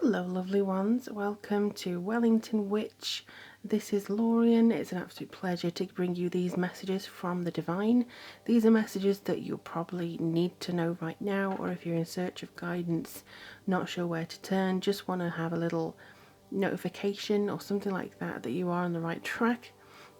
Hello lovely ones, welcome to Wellington Witch. This is Lorien. It's an absolute pleasure to bring you these messages from the divine. These are messages that you'll probably need to know right now, or if you're in search of guidance, not sure where to turn, just want to have a little notification or something like that that you are on the right track.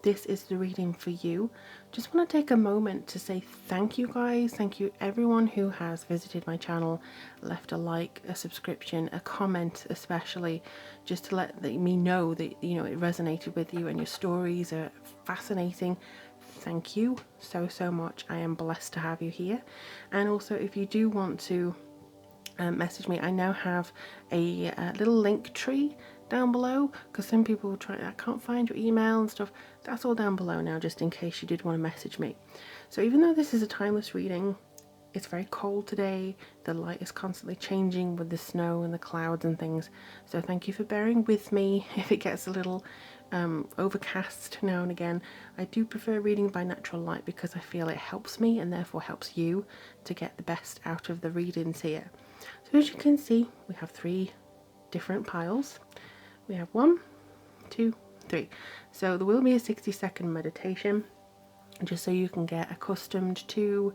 This is the reading for you. Just want to take a moment to say thank you guys. Thank you everyone who has visited my channel, left a like, a subscription, a comment especially, just to let me know that it resonated with you and your stories are fascinating. Thank you so much. I am blessed to have you here. And also if you do want to message me, I now have a little link tree down below, because some people will try, I can't find your email and stuff. That's all down below now, just in case you did want to message me. So even though this is a timeless reading, it's very cold today, the light is constantly changing with the snow and the clouds and things, so thank you for bearing with me if it gets a little overcast now and again. I do prefer reading by natural light because I feel it helps me and therefore helps you to get the best out of the readings here. So as you can see, we have 3 different piles. We have 1, 2, 3. So there will be a 60-second meditation, just so you can get accustomed to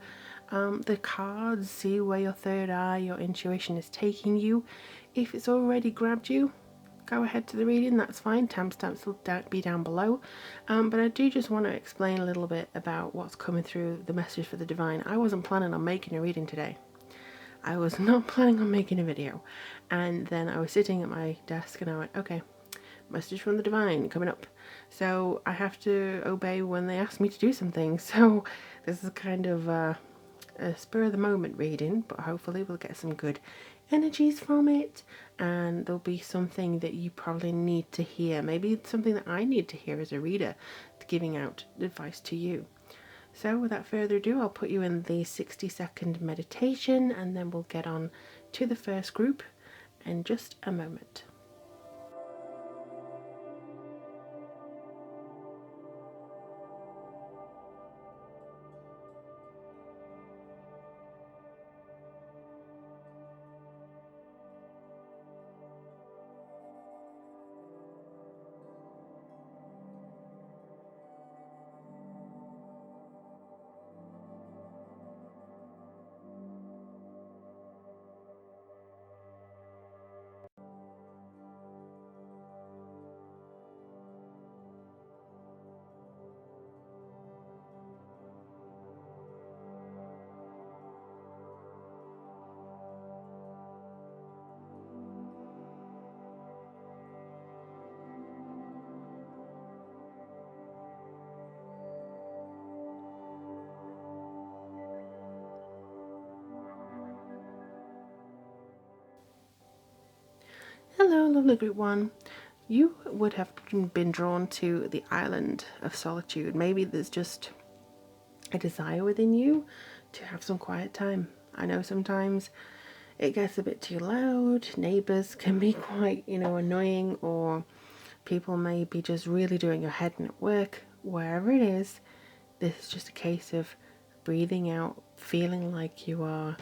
the cards, see where your third eye, your intuition is taking you. If it's already grabbed you, go ahead to the reading, that's fine. Timestamps will be down below. But I do just want to explain a little bit about what's coming through the message for the divine. I wasn't planning on making a reading today. I was not planning on making a video, and then I was sitting at my desk and I went, okay, message from the divine coming up, so I have to obey when they ask me to do something. So this is kind of a spur of the moment reading, but hopefully we'll get some good energies from it, and there'll be something that you probably need to hear, maybe something that I need to hear as a reader, giving out advice to you. So without further ado, I'll put you in the 60-second meditation, and then we'll get on to the first group in just a moment. Hello lovely group 1. You would have been drawn to the island of solitude. Maybe there's just a desire within you to have some quiet time. I know sometimes it gets a bit too loud, neighbours can be quite, annoying, or people may be just really doing your head in at work. Wherever it is, this is just a case of breathing out, feeling like you are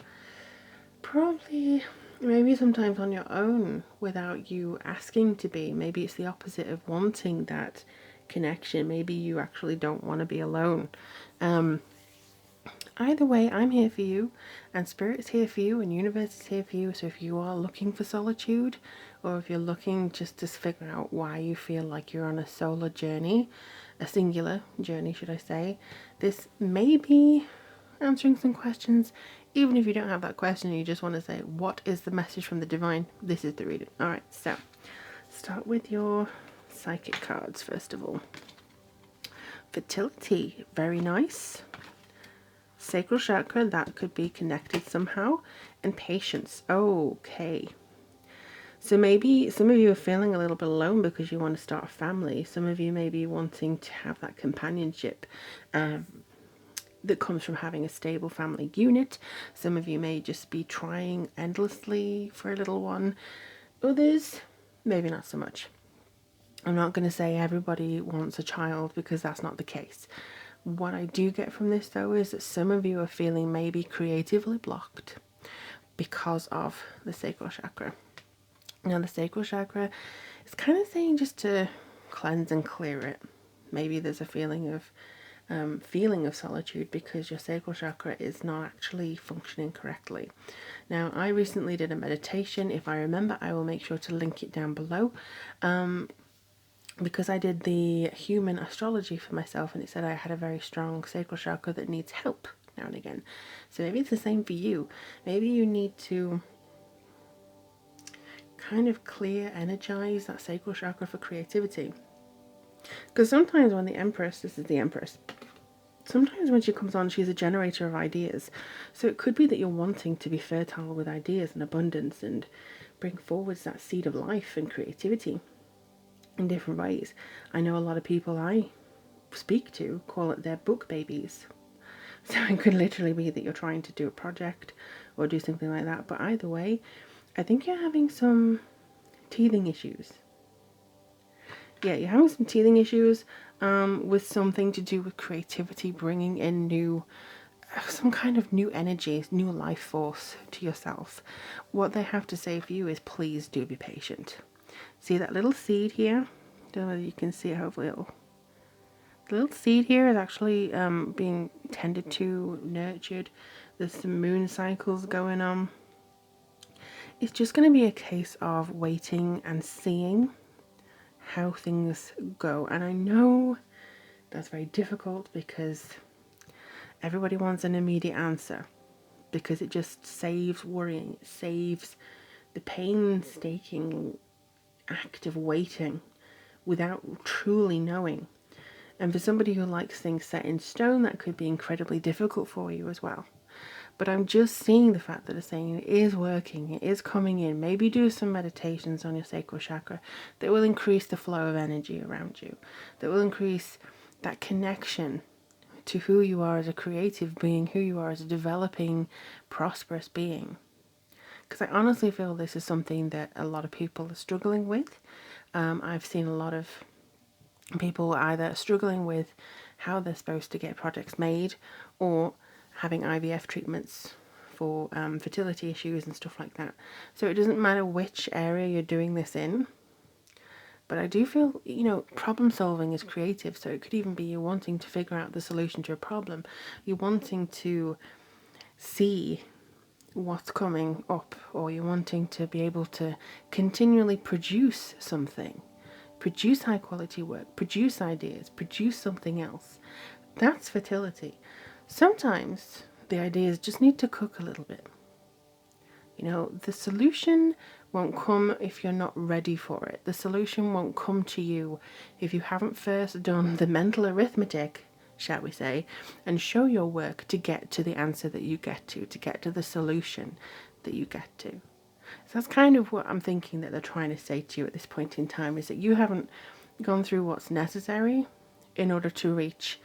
probably maybe sometimes on your own without you asking to be. Maybe it's the opposite of wanting that connection. Maybe you actually don't want to be alone. Either way, I'm here for you, and Spirit's here for you, and Universe is here for you. So if you are looking for solitude, or if you're looking just to figure out why you feel like you're on a solo journey, a singular journey should I say, this may be answering some questions. Even if you don't have that question and you just want to say, what is the message from the divine? This is the reading. Alright, so start with your psychic cards first of all. Fertility, very nice. Sacral chakra, that could be connected somehow. And patience, okay. So maybe some of you are feeling a little bit alone because you want to start a family. Some of you may be wanting to have that companionship that comes from having a stable family unit. Some of you may just be trying endlessly for a little one. Others, maybe not so much. I'm not going to say everybody wants a child, because that's not the case. What I do get from this though is that some of you are feeling maybe creatively blocked because of the sacral chakra. Now the sacral chakra is kind of saying just to cleanse and clear it. Maybe there's a feeling of solitude because your sacral chakra is not actually functioning correctly. Now, I recently did a meditation. If I remember, I will make sure to link it down below. Because I did the human astrology for myself, and it said I had a very strong sacral chakra that needs help now and again. So maybe it's the same for you. Maybe you need to kind of clear, energize that sacral chakra for creativity. Because sometimes when the Empress, this is the Empress, sometimes when she comes on, she's a generator of ideas. So it could be that you're wanting to be fertile with ideas and abundance and bring forwards that seed of life and creativity in different ways. I know a lot of people I speak to call it their book babies. So it could literally be that you're trying to do a project or do something like that. But either way, I think you're having some teething issues. Yeah, you're having some teething issues with something to do with creativity, bringing in some kind of new energy, new life force to yourself. What they have to say for you is please do be patient. See that little seed here? Don't know whether you can see it, hopefully the little seed here is actually being tended to, nurtured. There's some moon cycles going on. It's just going to be a case of waiting and seeing how things go. And I know that's very difficult because everybody wants an immediate answer, because it just saves worrying, it saves the painstaking act of waiting without truly knowing. And for somebody who likes things set in stone, that could be incredibly difficult for you as well. But I'm just seeing the fact that it's saying it is working, it is coming in. Maybe do some meditations on your sacral chakra that will increase the flow of energy around you, that will increase that connection to who you are as a creative being, who you are as a developing, prosperous being. Because I honestly feel this is something that a lot of people are struggling with. I've seen a lot of people either struggling with how they're supposed to get projects made or having IVF treatments for fertility issues and stuff like that. So it doesn't matter which area you're doing this in, but I do feel, problem solving is creative. So it could even be you wanting to figure out the solution to a problem. You're wanting to see what's coming up, or you're wanting to be able to continually produce something, produce high quality work, produce ideas, produce something else. That's fertility. Sometimes the ideas just need to cook a little bit. The solution won't come if you're not ready for it. The solution won't come to you if you haven't first done the mental arithmetic, shall we say, and show your work to get to the answer that you get to get to the solution that you get to. So that's kind of what I'm thinking that they're trying to say to you at this point in time, is that you haven't gone through what's necessary in order to reach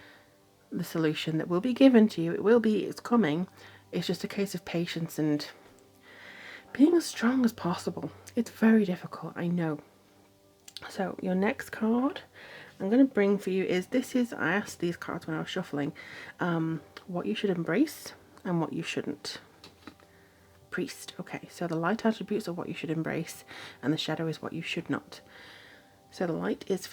the solution that will be given to you. It's coming. It's just a case of patience and being as strong as possible. It's very difficult, I know. So your next card I'm going to bring for you I asked these cards when I was shuffling, what you should embrace and what you shouldn't. Priest. Okay, so the light attributes are what you should embrace and the shadow is what you should not. So the light is,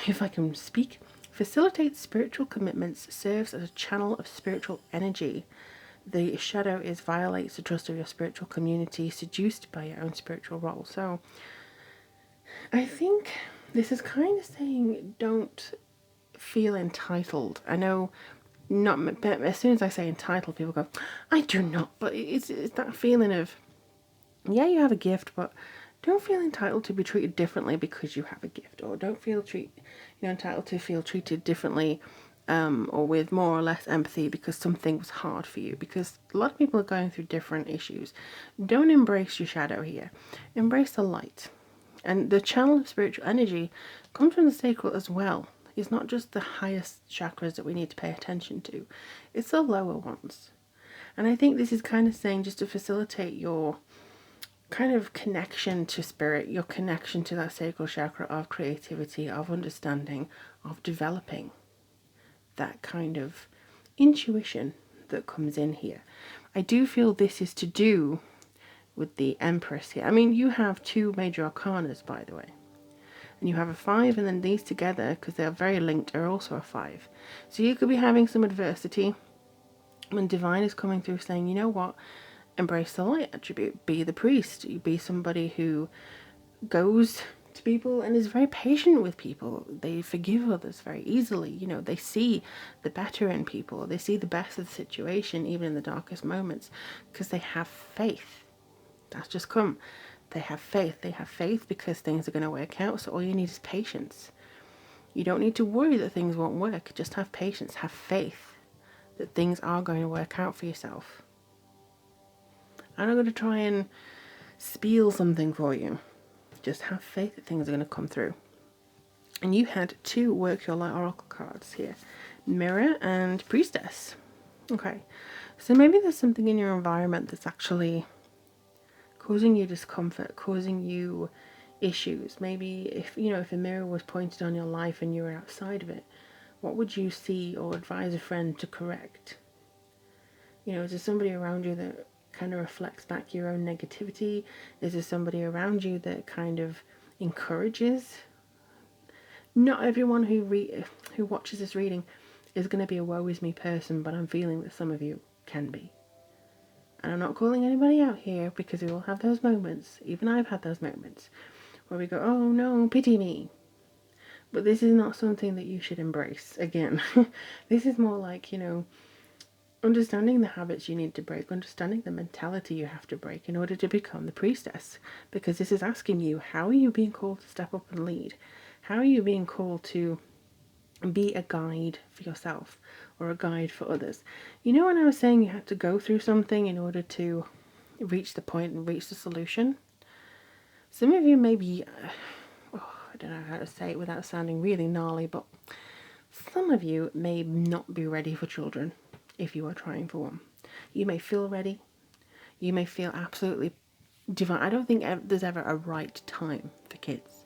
if I can speak, facilitates spiritual commitments, serves as a channel of spiritual energy. The shadow is violates the trust of your spiritual community, seduced by your own spiritual role. So I think this is kind of saying don't feel entitled. I know not, but as soon as I say entitled, people go, I do not. But it's that feeling of, yeah, you have a gift, but don't feel entitled to be treated differently because you have a gift, or don't feel entitled to feel treated differently or with more or less empathy because something was hard for you, because a lot of people are going through different issues. Don't embrace your shadow here. Embrace the light. And the channel of spiritual energy comes from the sacral as well. It's not just the highest chakras that we need to pay attention to. It's the lower ones. And I think this is kind of saying just to facilitate your kind of connection to spirit, your connection to that sacral chakra of creativity, of understanding, of developing that kind of intuition that comes in here. I do feel this is to do with the Empress here. I mean, you have two major arcanas, by the way. And you have a 5, and then these together, because they are very linked, are also a 5. So you could be having some adversity when Divine is coming through saying, you know what, embrace the light attribute, be the priest, you be somebody who goes to people and is very patient with people. They forgive others very easily. You know, they see the better in people, they see the best of the situation, even in the darkest moments, because they have faith. That's just come. They have faith. They have faith because things are going to work out. So all you need is patience. You don't need to worry that things won't work. Just have patience. Have faith that things are going to work out for yourself. I'm not going to try and spiel something for you. Just have faith that things are going to come through. And you had 2 Work Your Light Oracle cards here. Mirror and Priestess. Okay. So maybe there's something in your environment that's actually causing you discomfort, causing you issues. Maybe if a mirror was pointed on your life and you were outside of it, what would you see or advise a friend to correct? You know, is there somebody around you that kind of reflects back your own negativity? Is there somebody around you that kind of encourages? Not everyone who watches this reading is going to be a woe is me person, but I'm feeling that some of you can be. And I'm not calling anybody out here, because we all have those moments. Even I've had those moments where we go, oh no, pity me. But this is not something that you should embrace. Again, this is more like, understanding the habits you need to break, understanding the mentality you have to break in order to become the priestess. Because this is asking you, how are you being called to step up and lead? How are you being called to be a guide for yourself or a guide for others? You know, when I was saying you had to go through something in order to reach the point and reach the solution? Some of you maybe, I don't know how to say it without sounding really gnarly, but some of you may not be ready for children if you are trying for one. You may feel ready. You may feel absolutely divine. I don't think there's ever a right time for kids,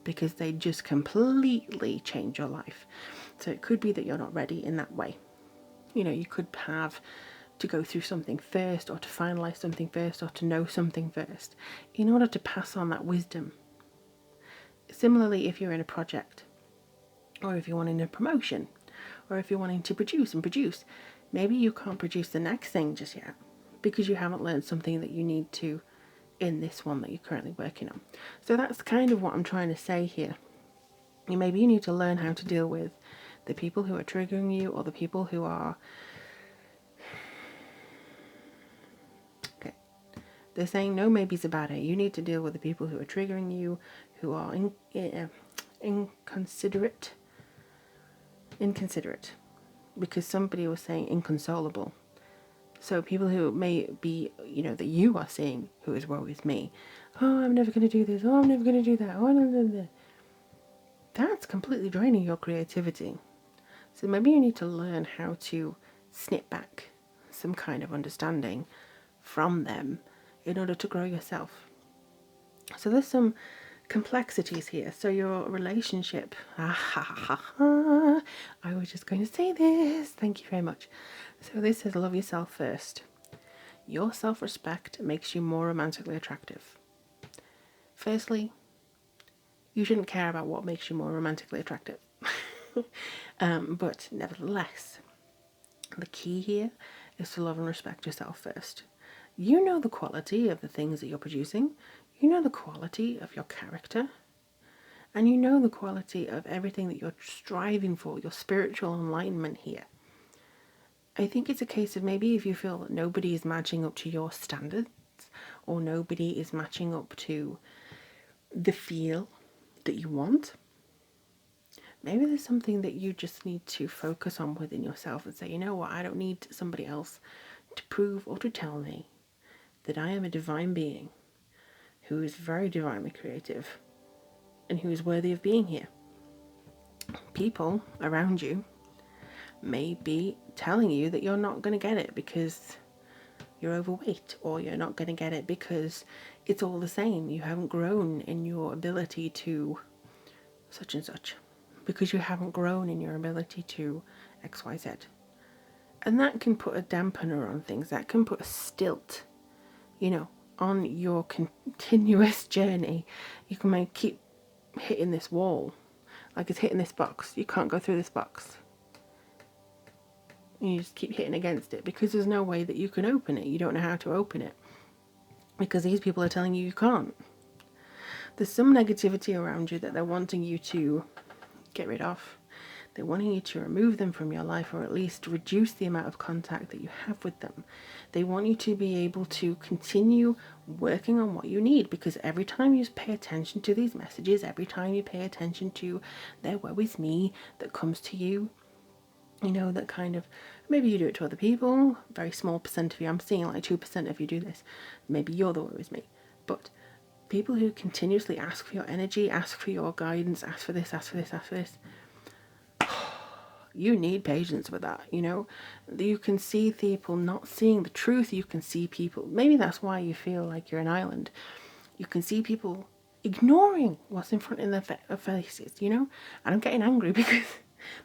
because they just completely change your life. So it could be that you're not ready in that way. You know, you could have to go through something first, or to finalize something first, or to know something first in order to pass on that wisdom. Similarly, if you're in a project, or if you're wanting a promotion, or if you're wanting to produce, maybe you can't produce the next thing just yet because you haven't learned something that you need to in this one that you're currently working on. So that's kind of what I'm trying to say here. Maybe you need to learn how to deal with the people who are triggering you, or the people who are... Okay. They're saying no maybes about it. You need to deal with the people who are triggering you, who are inconsiderate, because somebody was saying inconsolable. So people who may be, that you are seeing who is woe is me. Oh, I'm never going to do this. Oh, I'm never going to do that. Oh, no. That's completely draining your creativity. So maybe you need to learn how to snip back some kind of understanding from them in order to grow yourself. So there's some complexities here. So your relationship, I was just going to say this, thank you very much. So this says love yourself first. Your self-respect makes you more romantically attractive. Firstly, you shouldn't care about what makes you more romantically attractive. But nevertheless, the key here is to love and respect yourself first. You know the quality of the things that you're producing. You know the quality of your character. And you know the quality of everything that you're striving for, your spiritual enlightenment here. I think it's a case of maybe if you feel that nobody is matching up to your standards, or nobody is matching up to the feel that you want, maybe there's something that you just need to focus on within yourself and say, you know what, I don't need somebody else to prove or to tell me that I am a divine being who is very divinely creative and who is worthy of being here. People around you may be telling you that you're not going to get it because you're overweight, or you're not going to get it because it's all the same. You haven't grown in your ability to such and such, because you haven't grown in your ability to XYZ. And that can put a dampener on things. That can put a stilt, on your continuous journey, you can keep hitting this wall, like it's hitting this box. You can't go through this box. And you just keep hitting against it because there's no way that you can open it. You don't know how to open it because these people are telling you can't. There's some negativity around you that they're wanting you to get rid of. They're wanting you to remove them from your life, or at least reduce the amount of contact that you have with them. They want you to be able to continue working on what you need, because every time you pay attention to these messages, every time you pay attention to their woe is me that comes to you, you know, that kind of, maybe you do it to other people, very small percent of you, I'm seeing like 2% of you do this, maybe you're the woe is me, but people who continuously ask for your energy, ask for your guidance, ask for this, ask for this, ask for this, you need patience with that, you know. You can see people not seeing the truth. You can see people, maybe that's why you feel like you're an island. You can see people ignoring what's in front of their faces, you know. And I'm getting angry because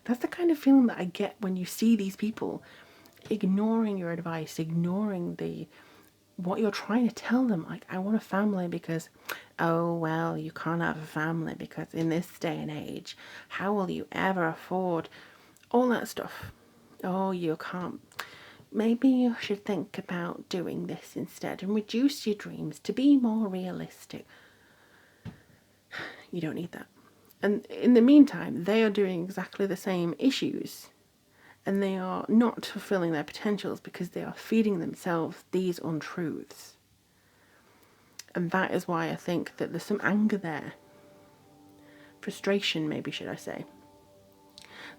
that's the kind of feeling that I get when you see these people ignoring your advice, ignoring what you're trying to tell them. Like, I want a family because, oh well, you can't have a family because in this day and age, how will you ever afford all that stuff? Oh, you can't. Maybe you should think about doing this instead and reduce your dreams to be more realistic. You don't need that. And in the meantime, they are doing exactly the same issues, and they are not fulfilling their potentials because they are feeding themselves these untruths. And that is why I think that there's some anger there. Frustration, maybe, should I say.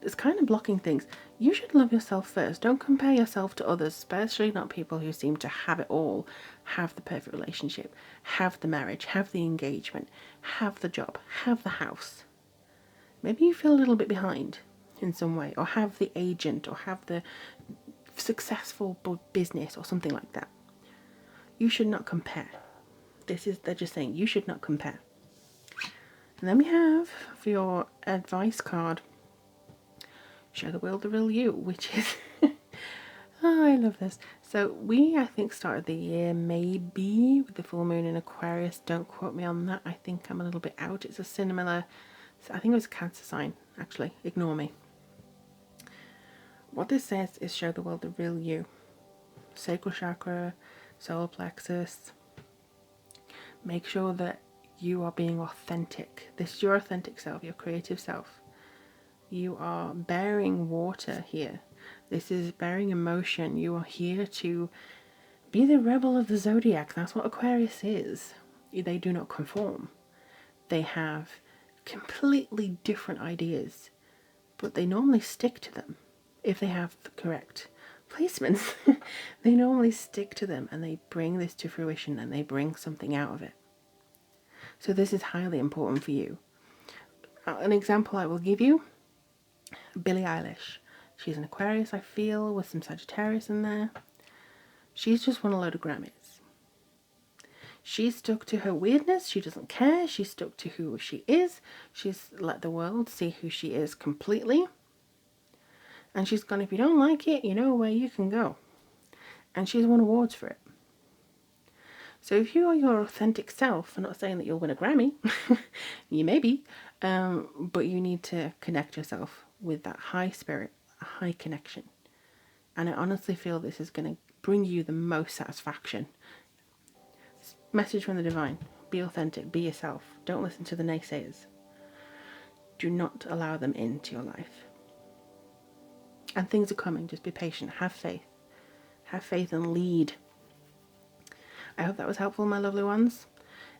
That's kind of blocking things. You should love yourself first. Don't compare yourself to others, especially not people who seem to have it all, have the perfect relationship, have the marriage, have the engagement, have the job, have the house. Maybe you feel a little bit behind in some way, or have the agent, or have the successful business or something like that. You should not compare. They're just saying you should not compare. And then we have, for your advice card, show the world the real you, which is, oh, I love this. So I think, started the year maybe with the full moon in Aquarius. Don't quote me on that. I think I'm a little bit out. It's a similar, I think it was a Cancer sign, actually. Ignore me. What this says is show the world the real you. Sacral chakra, solar plexus. Make sure that you are being authentic. This is your authentic self, your creative self. You are bearing water here. This is bearing emotion. You are here to be the rebel of the zodiac. That's what Aquarius is. They do not conform. They have completely different ideas, but they normally stick to them if they have the correct placements. They normally stick to them and they bring this to fruition and they bring something out of it. So this is highly important for you. An example I will give you, Billie Eilish. She's an Aquarius, I feel, with some Sagittarius in there. She's just won a load of Grammys. She's stuck to her weirdness. She doesn't care. She's stuck to who she is. She's let the world see who she is completely. And she's gone, if you don't like it, you know where you can go. And she's won awards for it. So if you are your authentic self, I'm not saying that you'll win a Grammy, you may be, but you need to connect yourself with that high spirit, a high connection. And I honestly feel this is going to bring you the most satisfaction. Message from the divine. Be authentic, be yourself. Don't listen to the naysayers. Do not allow them into your life. And things are coming, just be patient, have faith. Have faith and lead. I hope that was helpful, my lovely ones.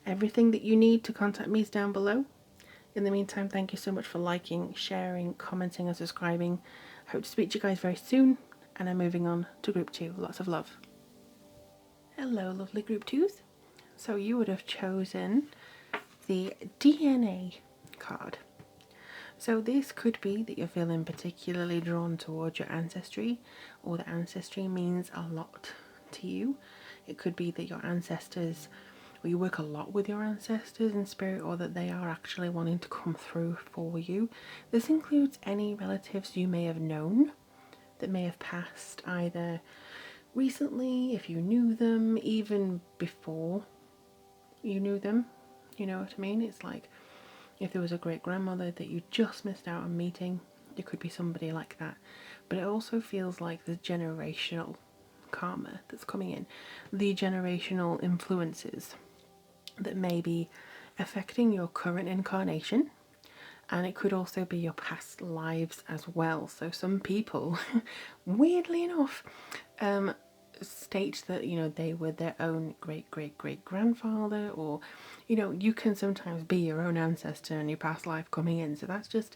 Everything that you need to contact me is down below. In the meantime, thank you so much for liking, sharing, commenting and subscribing. I hope to speak to you guys very soon, and I'm moving on to group 2. Lots of love. Hello, lovely group 2s. So you would have chosen the DNA card. So this could be that you're feeling particularly drawn towards your ancestry, or the ancestry means a lot to you. It could be that your ancestors, or you work a lot with your ancestors in spirit, or that they are actually wanting to come through for you. This includes any relatives you may have known that may have passed either recently, if you knew them even before you knew them, you know what I mean? It's like if there was a great grandmother that you just missed out on meeting, it could be somebody like that. But it also feels like the generational karma that's coming in, the generational influences that may be affecting your current incarnation, and it could also be your past lives as well. So some people, weirdly enough, state that, you know, they were their own great great great grandfather, or, you know, you can sometimes be your own ancestor in your past life coming in. So that's just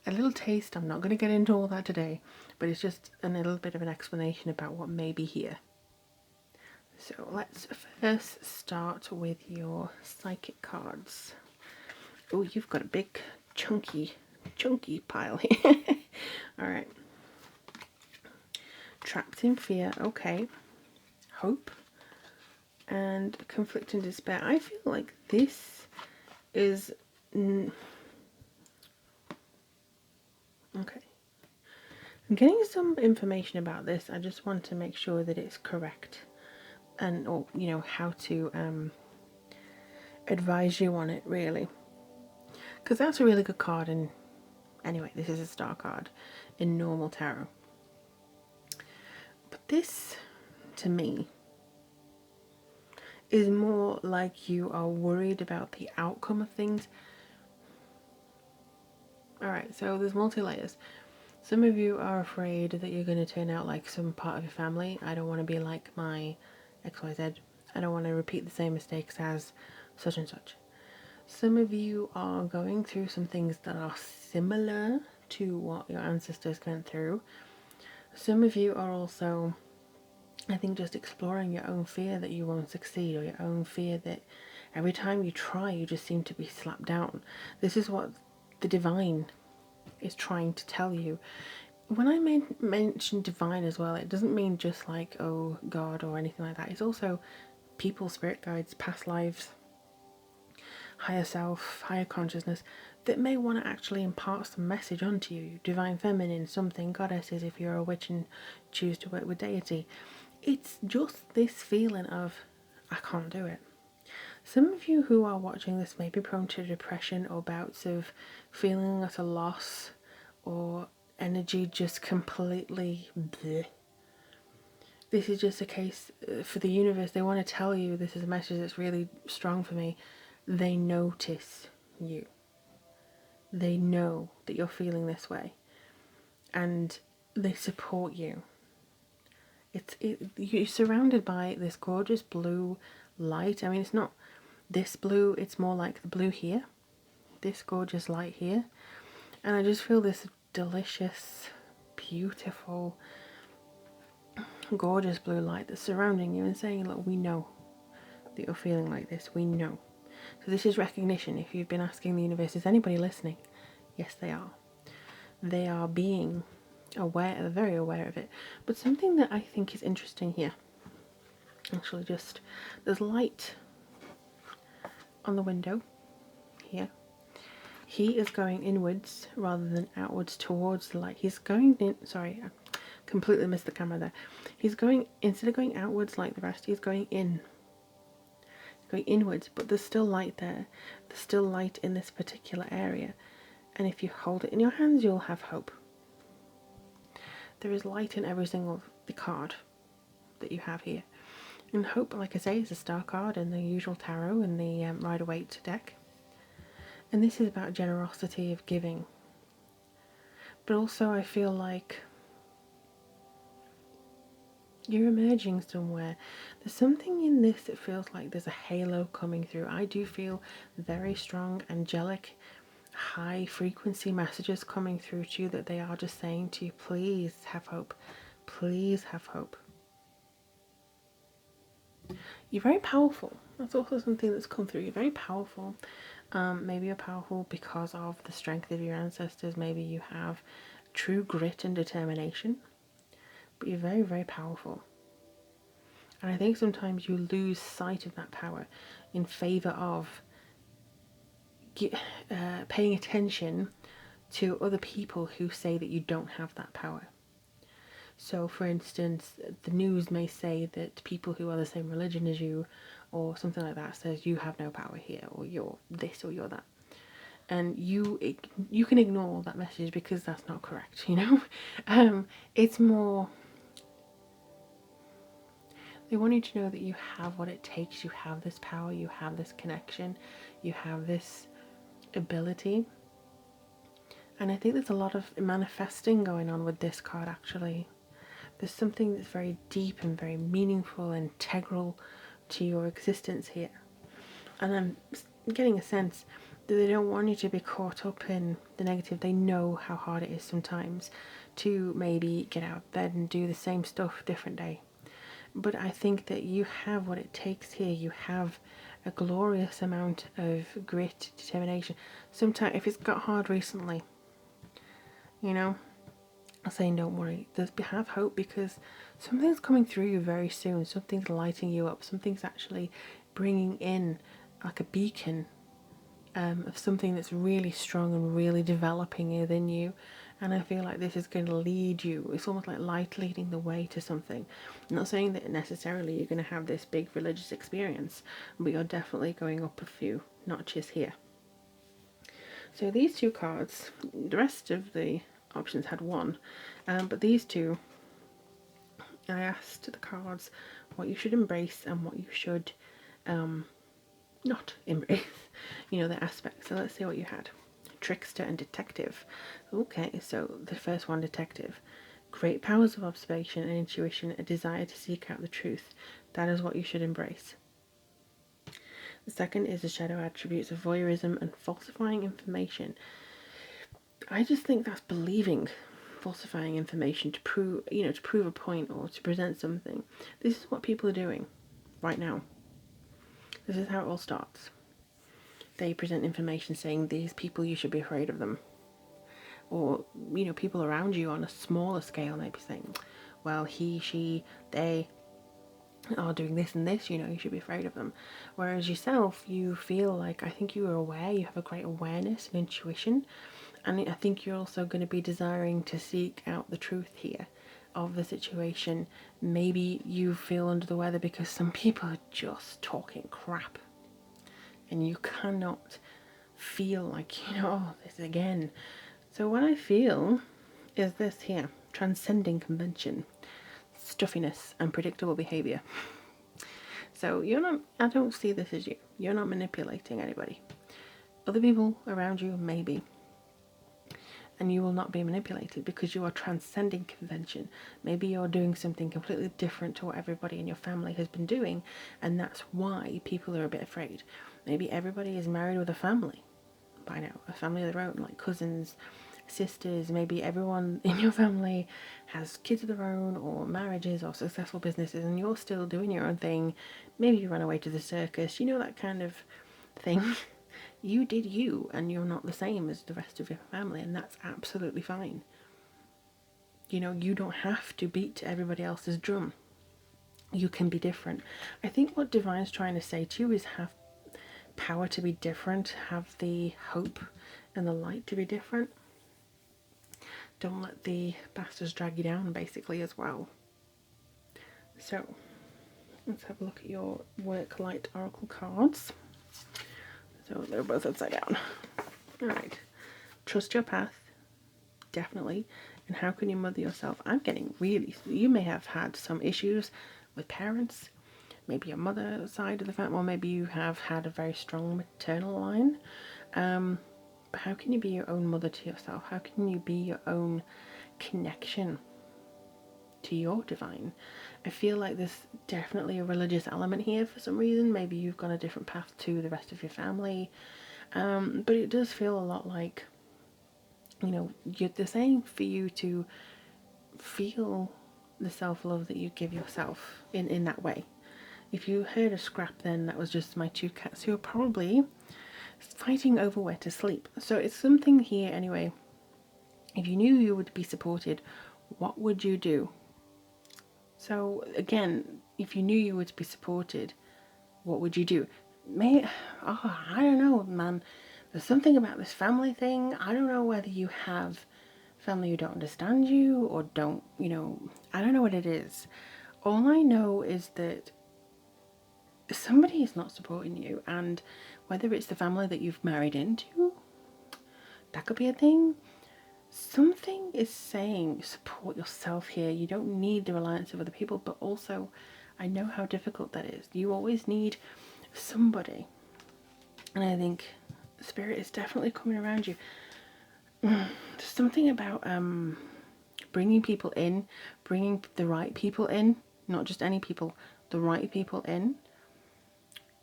a little taste. I'm not going to get into all that today, but it's just a little bit of an explanation about what may be here. So let's first start with your psychic cards. Oh, you've got a big chunky pile here. All right. Trapped in fear, okay. Hope and conflict and despair. I feel like this is okay. I'm getting some information about this. I just want to make sure that it's correct, and, or, you know, how to advise you on it, really, because that's a really good card. And anyway, this is a star card in normal tarot, but this, to me, is more like you are worried about the outcome of things. Alright, so there's multi-layers. Some of you are afraid that you're going to turn out like some part of your family. I don't want to be like my XYZ. I don't want to repeat the same mistakes as such and such. Some of you are going through some things that are similar to what your ancestors went through. Some of you are also, I think, just exploring your own fear that you won't succeed, or your own fear that every time you try you just seem to be slapped down. This is what the divine is trying to tell you. When I mention divine as well, it doesn't mean just like, oh, God or anything like that. It's also people, spirit guides, past lives, higher self, higher consciousness, that may want to actually impart some message onto you. Divine feminine, something, goddesses if you're a witch and choose to work with deity. It's just this feeling of, I can't do it. Some of you who are watching this may be prone to depression or bouts of feeling at a loss, or energy just completely bleh. This is just a case for the universe. They want to tell you, this is a message that's really strong for me. They notice you. They know that you're feeling this way, and they support you. You're surrounded by this gorgeous blue light. I mean, it's not this blue, it's more like the blue here, this gorgeous light here, and I just feel this delicious, beautiful, gorgeous blue light that's surrounding you and saying, look, we know that you're feeling like this, we know. So this is recognition. If you've been asking the universe, is anybody listening? Yes, they are. They are being aware, very aware of it. But something that I think is interesting here, actually, just there's light on the window here. He is going inwards rather than outwards towards the light. He's going in, sorry, I completely missed the camera there. He's going, instead of going outwards like the rest, he's going in. Going inwards, but there's still light there. There's still light in this particular area. And if you hold it in your hands, you'll have hope. There is light in every single the card that you have here. And hope, like I say, is a star card in the usual tarot and the Rider-Waite deck. And this is about generosity of giving. But also I feel like you're emerging somewhere. There's something in this that feels like there's a halo coming through. I do feel very strong, angelic, high frequency messages coming through to you, that they are just saying to you, please have hope. Please have hope. You're very powerful. That's also something that's come through. You're very powerful. Maybe you're powerful because of the strength of your ancestors. Maybe you have true grit and determination. But you're very, very powerful. And I think sometimes you lose sight of that power in favour of paying attention to other people who say that you don't have that power. So, for instance, the news may say that people who are the same religion as you, or something like that, says you have no power here, or you're this, or you're that, and you can ignore that message because that's not correct. It's more, they want you to know that you have what it takes. You have this power. You have this connection. You have this ability. And I think there's a lot of manifesting going on with this card, actually. There's something that's very deep and very meaningful and integral to your existence here. And I'm getting a sense that they don't want you to be caught up in the negative. They know how hard it is sometimes to maybe get out of bed and do the same stuff different day. But I think that you have what it takes here. You have a glorious amount of grit, determination. Sometimes, if it's got hard recently, I'm saying don't worry. Have hope, because something's coming through you very soon. Something's lighting you up. Something's actually bringing in like a beacon of something that's really strong and really developing within you. And I feel like this is going to lead you. It's almost like light leading the way to something. I'm not saying that necessarily you're going to have this big religious experience, but you're definitely going up a few notches here. So these two cards, the rest of the options had one, but these two, I asked the cards what you should embrace and what you should not embrace, the aspects. So let's see what you had. Trickster and detective. Okay, so the first one, detective. Great powers of observation and intuition, a desire to seek out the truth. That is what you should embrace. The second is the shadow attributes of voyeurism and falsifying information. I just think that's believing falsifying information to prove a point or to present something. This is what people are doing right now. This is how it all starts. They present information saying these people, you should be afraid of them. Or, people around you on a smaller scale may be saying, well, he, she, they are doing this and this, you should be afraid of them. Whereas yourself, you feel like, I think you are aware, you have a great awareness and intuition. And I think you're also going to be desiring to seek out the truth here of the situation. Maybe you feel under the weather because some people are just talking crap. And you cannot feel like, oh, this again. So what I feel is this here, transcending convention, stuffiness and predictable behaviour. So I don't see this as you. You're not manipulating anybody. Other people around you, maybe. And you will not be manipulated because you are transcending convention. Maybe you're doing something completely different to what everybody in your family has been doing, and that's why people are a bit afraid. Maybe everybody is married with a family by now, a family of their own, like cousins, sisters. Maybe everyone in your family has kids of their own, or marriages, or successful businesses, and you're still doing your own thing. Maybe you run away to the circus, that kind of thing. You did you, and you're not the same as the rest of your family, and that's absolutely fine. You don't have to beat everybody else's drum. You can be different. I think what Divine's trying to say to you is have power to be different, have the hope and the light to be different. Don't let the bastards drag you down, basically, as well. So, let's have a look at your work light oracle cards. So they're both upside down. Alright. Trust your path. Definitely. And how can you mother yourself? I'm getting you may have had some issues with parents. Maybe your mother side of the family, or maybe you have had a very strong maternal line. But how can you be your own mother to yourself? How can you be your own connection to your divine? I feel like there's definitely a religious element here for some reason. Maybe you've gone a different path to the rest of your family. But it does feel a lot like, they're saying for you to feel the self-love that you give yourself in that way. If you heard a scrap then, that was just my two cats who are probably fighting over where to sleep. So it's something here anyway. If you knew you would be supported, what would you do? So again, if you knew you would be supported, what would you do? I don't know, man. There's something about this family thing. I don't know whether you have family who don't understand you or don't, I don't know what it is. All I know is that somebody is not supporting you, and whether it's the family that you've married into, that could be a thing. Something is saying support yourself here. You don't need the reliance of other people, but also I know how difficult that is. You always need somebody, and I think spirit is definitely coming around you. There's something about bringing people in, bringing the right people in, not just any people, the right people in.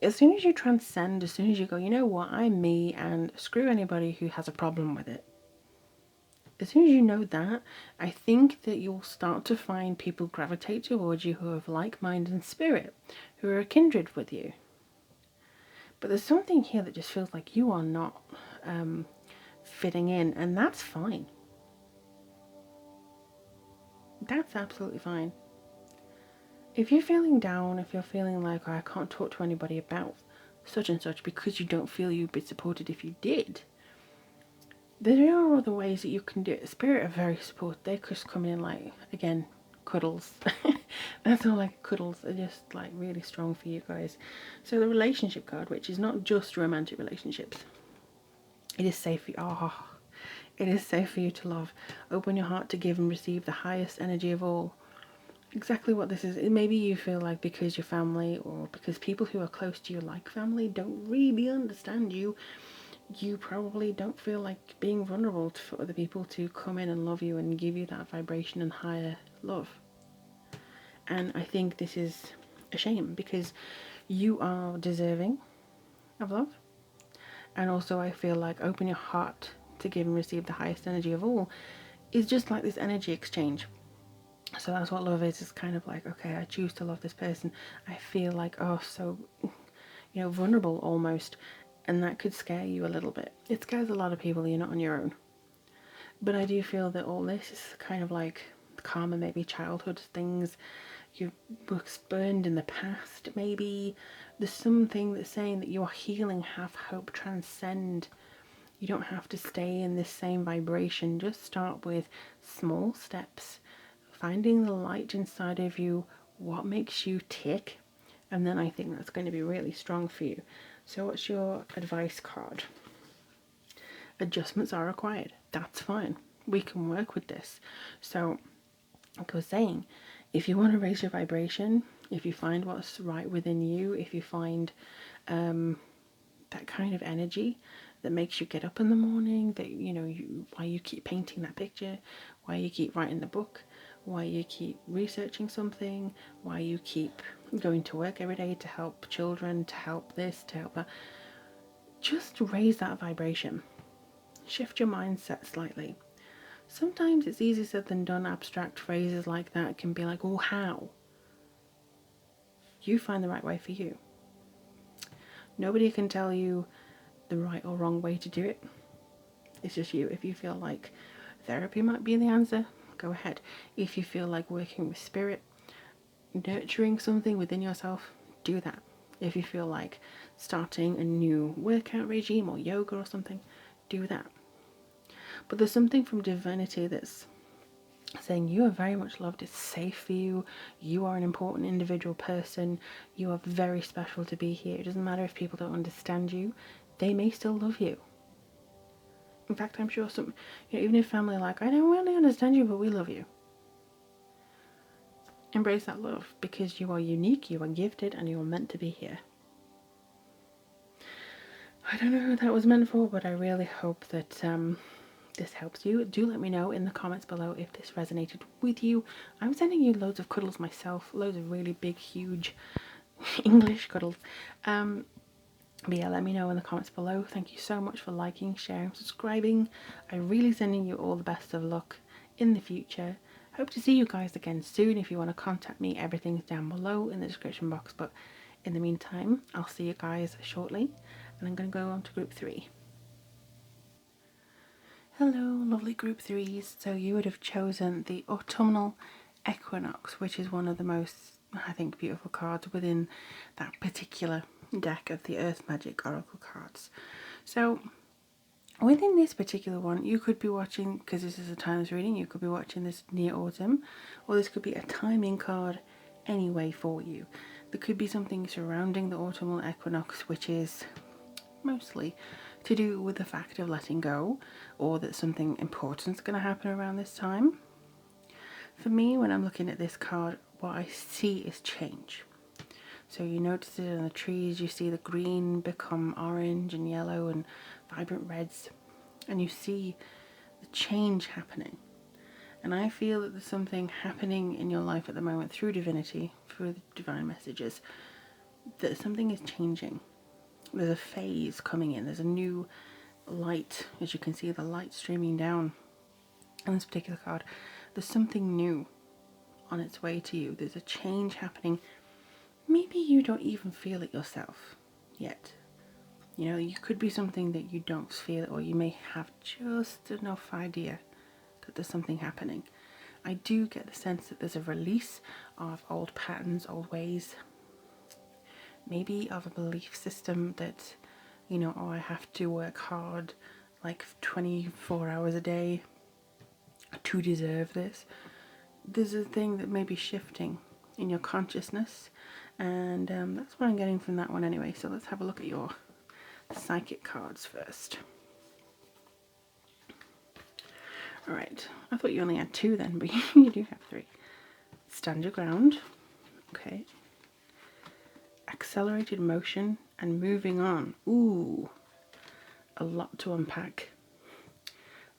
As soon as you transcend, as soon as you go, you know what, I'm me and screw anybody who has a problem with it. As soon as you know that, I think that you'll start to find people gravitate towards you who have like mind and spirit, who are kindred with you. But there's something here that just feels like you are not fitting in, and that's fine. That's absolutely fine. If you're feeling down, if you're feeling like, oh, I can't talk to anybody about such and such because you don't feel you'd be supported if you did, there are other ways that you can do it. Spirit are very supportive. They just come in like, again, cuddles. That's all, like cuddles are just like really strong for you guys. So the relationship card, which is not just romantic relationships, it is safe for you. Oh, it is safe for you to love. Open your heart to give and receive the highest energy of all. Exactly what this is. Maybe you feel like because your family or because people who are close to you like family don't really understand you, you probably don't feel like being vulnerable for other people to come in and love you and give you that vibration and higher love. And I think this is a shame because you are deserving of love. And also I feel like open your heart to give and receive the highest energy of all is just like this energy exchange. So that's what love is. It's kind of like, okay, I choose to love this person. I feel like, oh, so, vulnerable almost. And that could scare you a little bit. It scares a lot of people. You're not on your own. But I do feel that all this is kind of like karma, maybe childhood things. You were burned in the past, maybe. There's something that's saying that you are healing, have hope, transcend. You don't have to stay in this same vibration. Just start with small steps. Finding the light inside of you, what makes you tick, and then I think that's going to be really strong for you. So what's your advice card? Adjustments are required. That's fine. We can work with this. So like I was saying, if you want to raise your vibration, if you find what's right within you, if you find that kind of energy that makes you get up in the morning, that why you keep painting that picture, why you keep writing the book, why you keep researching something, why you keep going to work every day to help children, to help this, to help that. Just raise that vibration. Shift your mindset slightly. Sometimes it's easier said than done. Abstract phrases like that can be like, oh, how? You find the right way for you. Nobody can tell you the right or wrong way to do it. It's just you. If you feel like therapy might be the answer, go ahead. If you feel like working with spirit, nurturing something within yourself, do that. If you feel like starting a new workout regime or yoga or something, do that. But there's something from divinity that's saying you are very much loved, it's safe for you, you are an important individual person, you are very special to be here. It doesn't matter if people don't understand you, they may still love you. In fact, I'm sure some, even if family are like, I don't really understand you, but we love you. Embrace that love because you are unique, you are gifted, and you are meant to be here. I don't know who that was meant for, but I really hope that this helps you. Do let me know in the comments below if this resonated with you. I'm sending you loads of cuddles myself, loads of really big, huge English cuddles. But yeah, let me know in the comments below. Thank you so much for liking, sharing, subscribing. I'm really sending you all the best of luck in the future. Hope to see you guys again soon. If you want to contact me, everything's down below in the description box. But in the meantime, I'll see you guys shortly. And I'm going to go on to group 3. Hello, lovely group 3s. So you would have chosen the autumnal equinox, which is one of the most, I think, beautiful cards within that particular deck of the Earth Magic Oracle cards. So Within this particular one, you could be watching, because this is a timeless reading, you could be watching this near autumn, or this could be a timing card anyway for you. There could be something surrounding the autumnal equinox, which is mostly to do with the fact of letting go, or that something important is going to happen around this time. For me, when I'm looking at this card, what I see is change. So you notice it in the trees, you see the green become orange and yellow and vibrant reds, and you see the change happening. And I feel that there's something happening in your life at the moment through divinity, through the divine messages, that something is changing. There's a phase coming in, there's a new light, as you can see the light streaming down on this particular card. There's something new on its way to you. There's a change happening. Maybe you don't even feel it yourself yet. You know, you could be something that you don't feel, or you may have just enough idea that there's something happening. I do get the sense that there's a release of old patterns, old ways, maybe of a belief system that, you know, oh, I have to work hard like 24 hours a day to deserve this. There's a thing that may be shifting in your consciousness, and that's what I'm getting from that one anyway. So let's have a look at your psychic cards first. Alright, I thought you only had 2 then, but you do have 3. Stand your ground. Okay. Accelerated motion and moving on. Ooh, a lot to unpack.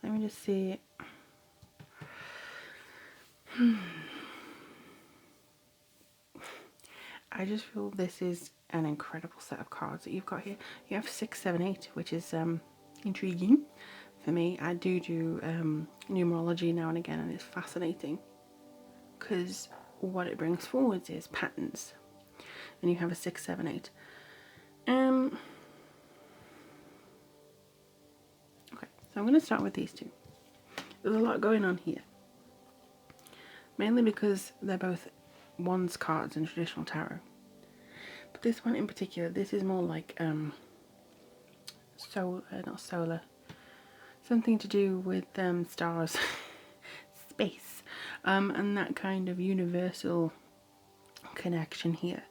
Let me just see. I just feel this is an incredible set of cards that you've got here. You have 6, 7, 8, which is intriguing for me. I do numerology now and again, and it's fascinating because what it brings forwards is patterns. And you have a 6, 7, 8. Okay, so I'm going to start with these 2. There's a lot going on here, mainly because they're both wands cards in traditional tarot. But this one in particular, this is more like not solar, something to do with stars, space, and that kind of universal connection here.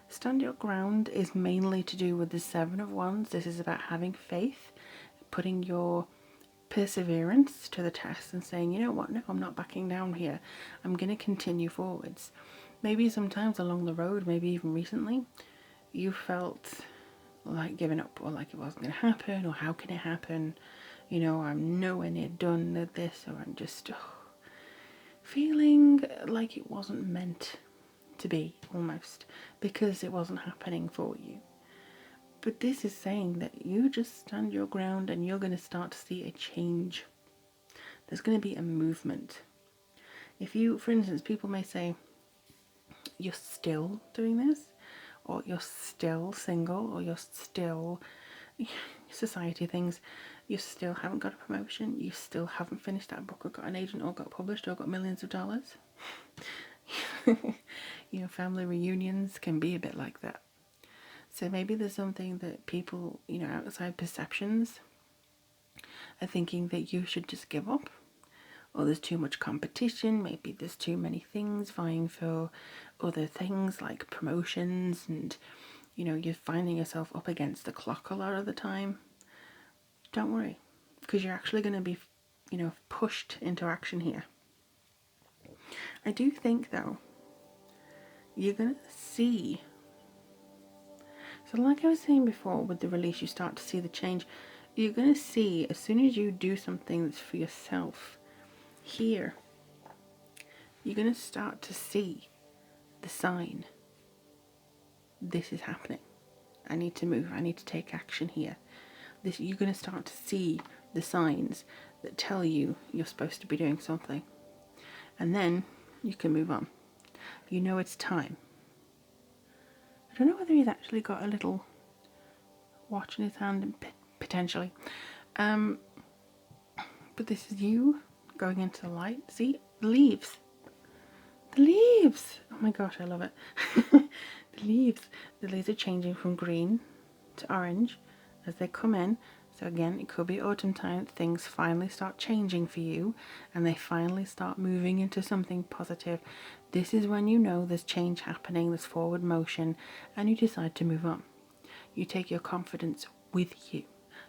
Stand your ground is mainly to do with the 7 of Wands. This is about having faith, putting your perseverance to the test and saying, you know what, no, I'm not backing down here. I'm going to continue forwards. Maybe sometimes along the road, maybe even recently, you felt like giving up, or like it wasn't going to happen, or how can it happen? You know, I'm nowhere near done with this, or I'm just feeling like it wasn't meant to be, almost, because it wasn't happening for you. But this is saying that you just stand your ground and you're going to start to see a change. There's going to be a movement. If you, for instance, people may say, you're still doing this, or you're still single, or you're still society things, you still haven't got a promotion, you still haven't finished that book or got an agent or got published or got millions of dollars. You know, family reunions can be a bit like that. So maybe there's something that people, you know, outside perceptions are thinking that you should just give up, or there's too much competition, maybe there's too many things vying for other things like promotions, and you know, you're finding yourself up against the clock a lot of the time. Don't worry, because you're actually going to be, you know, pushed into action here. I do think though, you're going to see, so like I was saying before, with the release you start to see the change. You're going to see, as soon as you do something that's for yourself here, you're going to start to see the sign. This is happening. I need to move. I need to take action here. This, you're going to start to see the signs that tell you you're supposed to be doing something. And then you can move on. You know it's time. I don't know whether he's actually got a little watch in his hand, potentially. But this is you going into the light. See? The leaves. The leaves! Oh my gosh, I love it. The leaves. The leaves are changing from green to orange as they come in. So again, it could be autumn time, things finally start changing for you and they finally start moving into something positive. This is when you know there's change happening, there's forward motion, and you decide to move on. You take your confidence with you.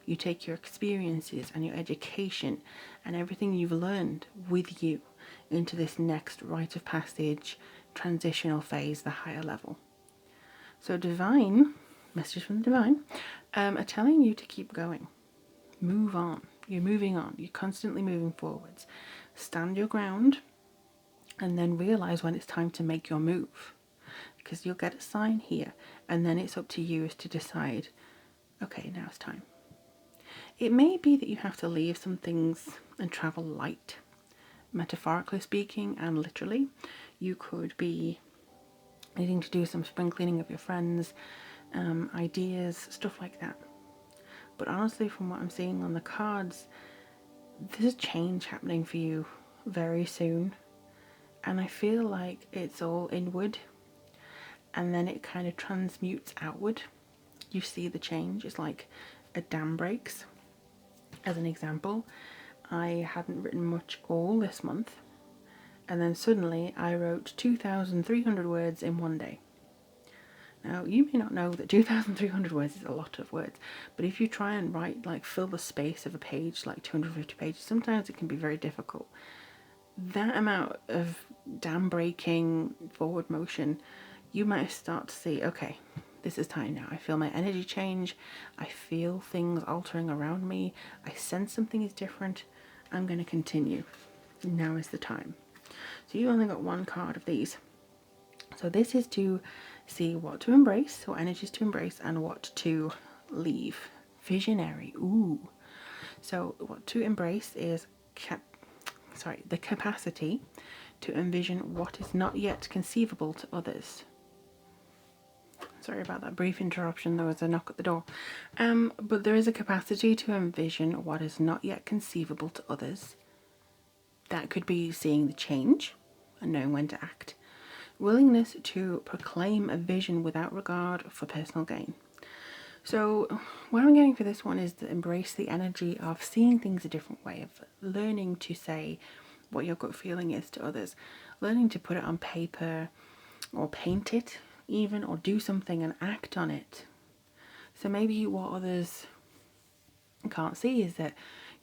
You take your experiences and your education and everything you've learned with you into this next rite of passage, transitional phase, the higher level. So divine, messages from the divine, are telling you to keep going. Move on. You're moving on. You're constantly moving forwards. Stand your ground and then realize when it's time to make your move. Because you'll get a sign here and then it's up to you as to decide, okay, now it's time. It may be that you have to leave some things and travel light, metaphorically speaking and literally. You could be needing to do some spring cleaning of your friends, ideas, stuff like that. But honestly, from what I'm seeing on the cards, there's change happening for you very soon. And I feel like it's all inward and then it kind of transmutes outward. You see the change. It's like a dam breaks. As an example, I hadn't written much all this month. And then suddenly I wrote 2,300 words in one day. Now, you may not know that 2,300 words is a lot of words, but if you try and write, like, fill the space of a page, like 250 pages, sometimes it can be very difficult. That amount of dam breaking, forward motion, you might start to see, okay, this is time now. I feel my energy change. I feel things altering around me. I sense something is different. I'm going to continue. Now is the time. So you only got one card of these. So this is to see what to embrace, what energies to embrace, and what to leave. Visionary. Ooh. So what to embrace is the capacity to envision what is not yet conceivable to others. Sorry about that brief interruption, there was a knock at the door. But there is a capacity to envision what is not yet conceivable to others. That could be seeing the change and knowing when to act. Willingness to proclaim a vision without regard for personal gain. So what I'm getting for this one is to embrace the energy of seeing things a different way, of learning to say what your gut feeling is to others, learning to put it on paper or paint it even, or do something and act on it. So maybe what others can't see is that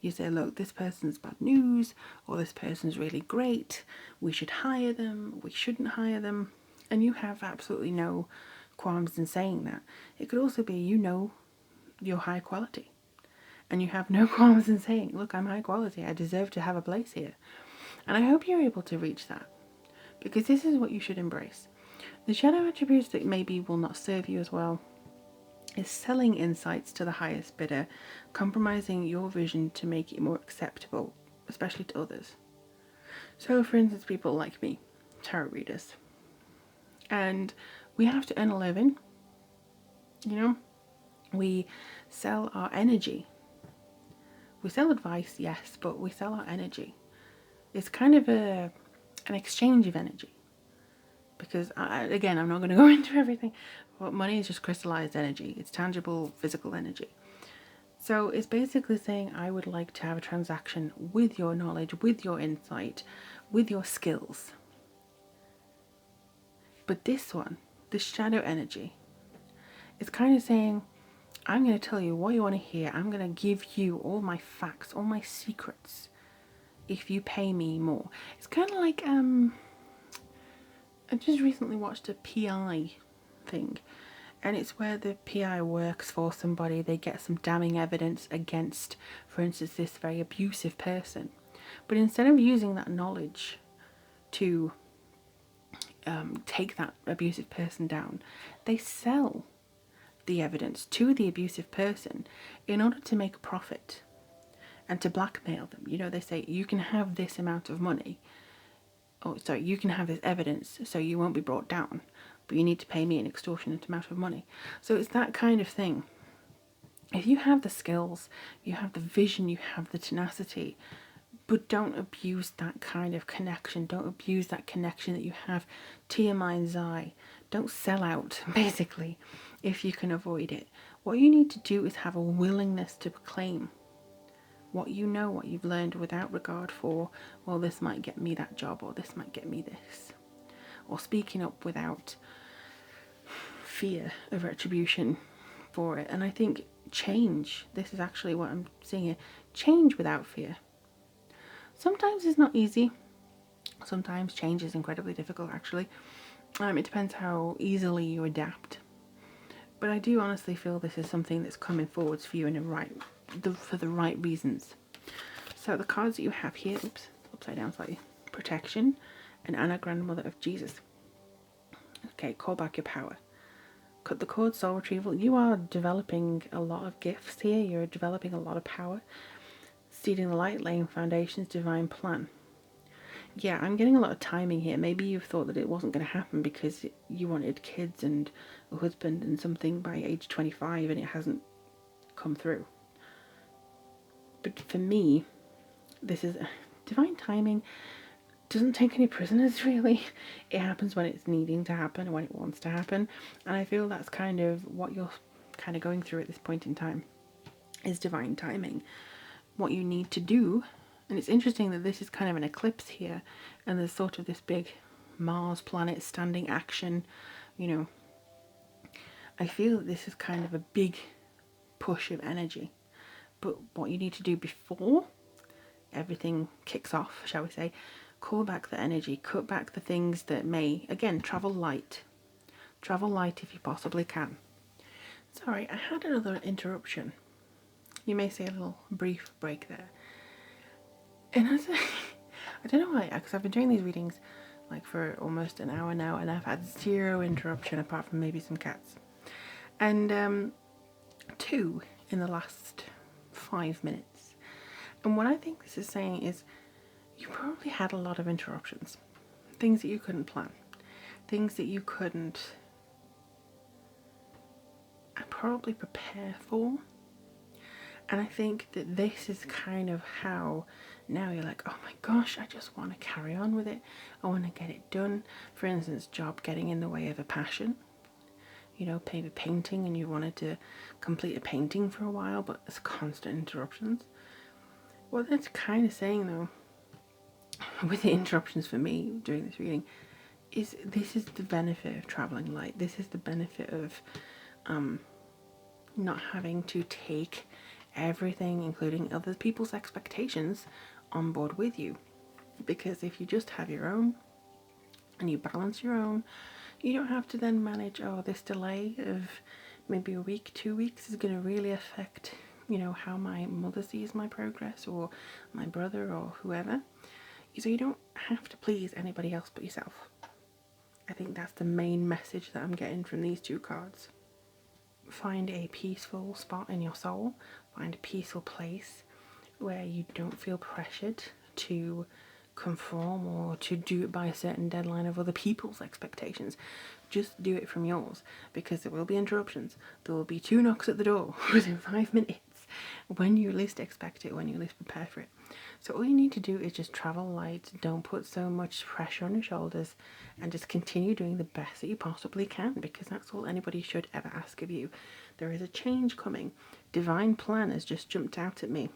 you say, look, this person's bad news, or this person's really great, we should hire them, we shouldn't hire them, and you have absolutely no qualms in saying that. It could also be, you know, you're high quality and you have no qualms in saying, look, I'm high quality, I deserve to have a place here. And I hope you're able to reach that, because this is what you should embrace. The shadow attributes that maybe will not serve you as well is selling insights to the highest bidder, compromising your vision to make it more acceptable, especially to others. So for instance, people like me, tarot readers, and we have to earn a living, you know, we sell our energy. We sell advice, yes, but we sell our energy. It's kind of an exchange of energy. Because, again, I'm not going to go into everything, but money is just crystallized energy. It's tangible, physical energy. So it's basically saying, I would like to have a transaction with your knowledge, with your insight, with your skills. But this one, the shadow energy, is kind of saying, I'm going to tell you what you want to hear. I'm going to give you all my facts, all my secrets, if you pay me more. It's kind of like, I just recently watched a PI thing, and it's where the PI works for somebody. They get some damning evidence against, for instance, this very abusive person. But instead of using that knowledge to take that abusive person down, they sell the evidence to the abusive person in order to make a profit and to blackmail them. You know, they say, you can have this amount of money. Oh, sorry, you can have this evidence so you won't be brought down, but you need to pay me an extortionate amount of money. So it's that kind of thing. If you have the skills, you have the vision, you have the tenacity, but don't abuse that kind of connection. Don't abuse that connection that you have to your mind's eye. Don't sell out, basically, if you can avoid it. What you need to do is have a willingness to proclaim what you know, what you've learned, without regard for, well, this might get me that job, or this might get me this. Or speaking up without fear of retribution for it. And I think change, this is actually what I'm seeing here, change without fear. Sometimes it's not easy. Sometimes change is incredibly difficult, actually. It depends how easily you adapt. But I do honestly feel this is something that's coming forwards for you in for the right reasons. So the cards that you have here, oops, upside down slightly, protection, and Anna, grandmother of Jesus. Okay, call back your power. Cut the cord, soul retrieval. You are developing a lot of gifts here. You're developing a lot of power. Seeding the light, laying foundations, divine plan. Yeah, I'm getting a lot of timing here. Maybe you've thought that it wasn't going to happen because you wanted kids and a husband and something by age 25 and it hasn't come through. But for me, this is divine timing. Doesn't take any prisoners, really. It happens when it's needing to happen, when it wants to happen. And I feel that's kind of what you're kind of going through at this point in time, is divine timing. What you need to do, and it's interesting that this is kind of an eclipse here, and there's sort of this big Mars planet standing action, you know. I feel that this is kind of a big push of energy. But what you need to do before everything kicks off, shall we say, call back the energy, cut back the things that may, again, travel light. Travel light if you possibly can. Sorry, I had another interruption. You may see a little brief break there. And I don't know why, because I've been doing these readings like for almost an hour now, and I've had zero interruption apart from maybe some cats. And 2 in the last 5 minutes. And what I think this is saying is you probably had a lot of interruptions. Things that you couldn't plan. Things that you couldn't probably prepare for. And I think that this is kind of how now you're like, oh my gosh, I just want to carry on with it. I want to get it done. For instance, job getting in the way of a passion. You know, maybe painting and you wanted to complete a painting for a while, but there's constant interruptions. What that's kind of saying though, with the interruptions for me during this reading, is this is the benefit of traveling light. This is the benefit of not having to take everything, including other people's expectations, on board with you. Because if you just have your own and you balance your own, you don't have to then manage, oh, this delay of maybe a week, 2 weeks is going to really affect, you know, how my mother sees my progress, or my brother, or whoever. So you don't have to please anybody else but yourself. I think that's the main message that I'm getting from these 2 cards. Find a peaceful spot in your soul. Find a peaceful place where you don't feel pressured to conform or to do it by a certain deadline of other people's expectations. Just do it from yours, because there will be interruptions. There will be 2 knocks at the door within 5 minutes when you least expect it, when you least prepare for it. So all you need to do is just travel light. Don't put so much pressure on your shoulders, and just continue doing the best that you possibly can, because that's all anybody should ever ask of you. There is a change coming. Divine plan has just jumped out at me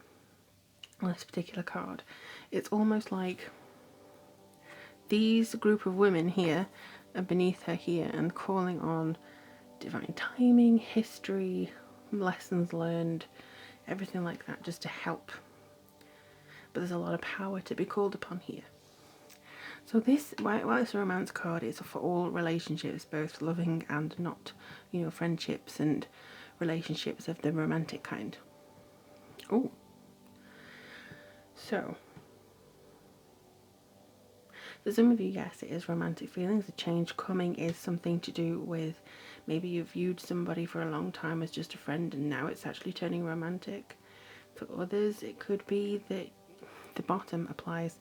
on this particular card. It's almost like these group of women here are beneath her here and calling on divine timing, history, lessons learned, everything like that, just to help. But there's a lot of power to be called upon here. So this, while it's a romance card, it's for all relationships, both loving and not, you know, friendships and relationships of the romantic kind. Oh. So, for some of you, yes, it is romantic feelings. The change coming is something to do with maybe you viewed somebody for a long time as just a friend and now it's actually turning romantic. For others, it could be that the bottom applies.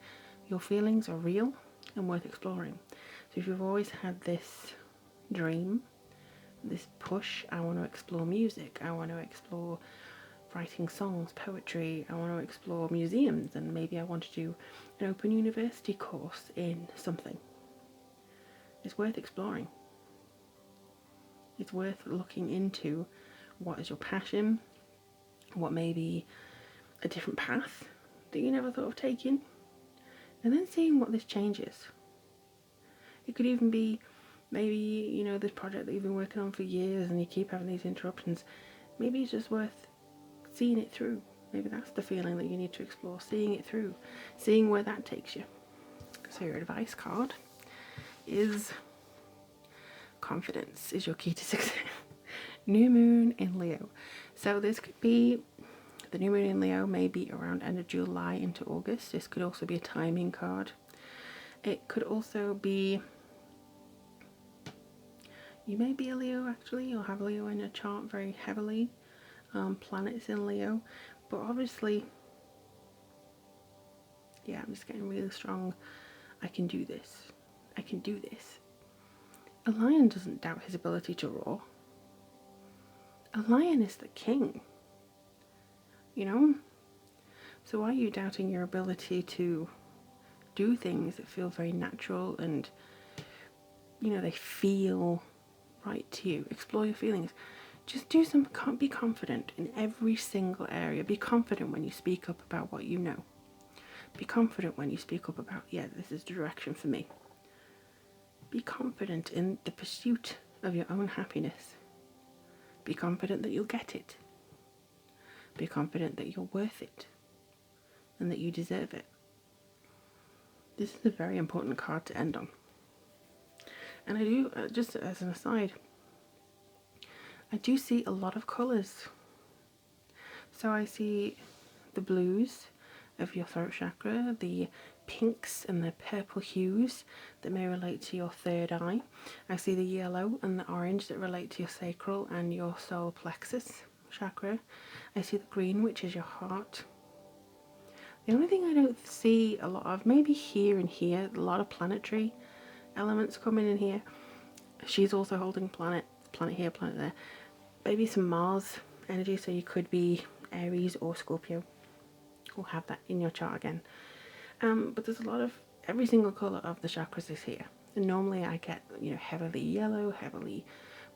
Your feelings are real and worth exploring. So if you've always had this dream, this push, I want to explore music, I want to explore writing songs, poetry, I want to explore museums, and maybe I want to do an open university course in something. It's worth exploring. It's worth looking into What is your passion? What may be a different path that you never thought of taking? And then seeing what this changes. It could even be maybe, you know, this project that you've been working on for years and you keep having these interruptions. Maybe it's just worth seeing it through. Maybe that's the feeling that you need to explore, seeing it through, seeing where that takes you. So your advice card is confidence is your key to success. New moon in Leo. So this could be, the new moon in Leo may be around end of July into August. This could also be a timing card. It could also be, you may be a Leo actually, you'll have Leo in your chart very heavily. Planets in Leo, but obviously, yeah, I'm just getting really strong. I can do this. I can do this. A lion doesn't doubt his ability to roar. A lion is the king, you know? So why are you doubting your ability to do things that feel very natural and, you know, they feel right to you? Explore your feelings. Just do some, be confident in every single area. Be confident when you speak up about what you know. Be confident when you speak up about, yeah, this is the direction for me. Be confident in the pursuit of your own happiness. Be confident that you'll get it. Be confident that you're worth it and that you deserve it. This is a very important card to end on. And I do, just as an aside, I do see a lot of colours. So I see the blues of your throat chakra, the pinks and the purple hues that may relate to your third eye. I see the yellow and the orange that relate to your sacral and your solar plexus chakra. I see the green, which is your heart. The only thing I don't see a lot of, maybe here and here, a lot of planetary elements coming in here. She's also holding planet here, planet there. Maybe some Mars energy, so you could be Aries or Scorpio. We'll have that in your chart again. But there's a lot of, every single colour of the chakras is here. And normally I get, you know, heavily yellow, heavily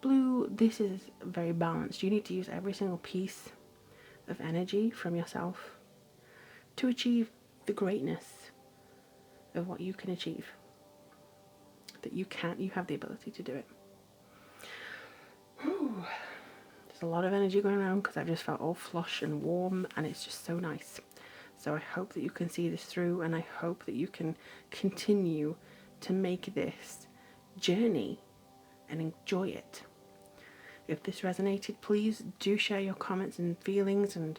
blue. This is very balanced. You need to use every single piece of energy from yourself to achieve the greatness of what you can achieve. That you have the ability to do it. Whew. There's a lot of energy going around because I've just felt all flush and warm, and it's just so nice. So I hope that you can see this through, and I hope that you can continue to make this journey and enjoy it. If this resonated, please do share your comments and feelings and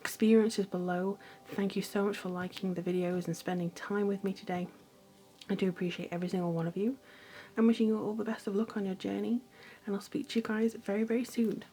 experiences below. Thank you so much for liking the videos and spending time with me today. I do appreciate every single one of you. I'm wishing you all the best of luck on your journey, and I'll speak to you guys very, very soon.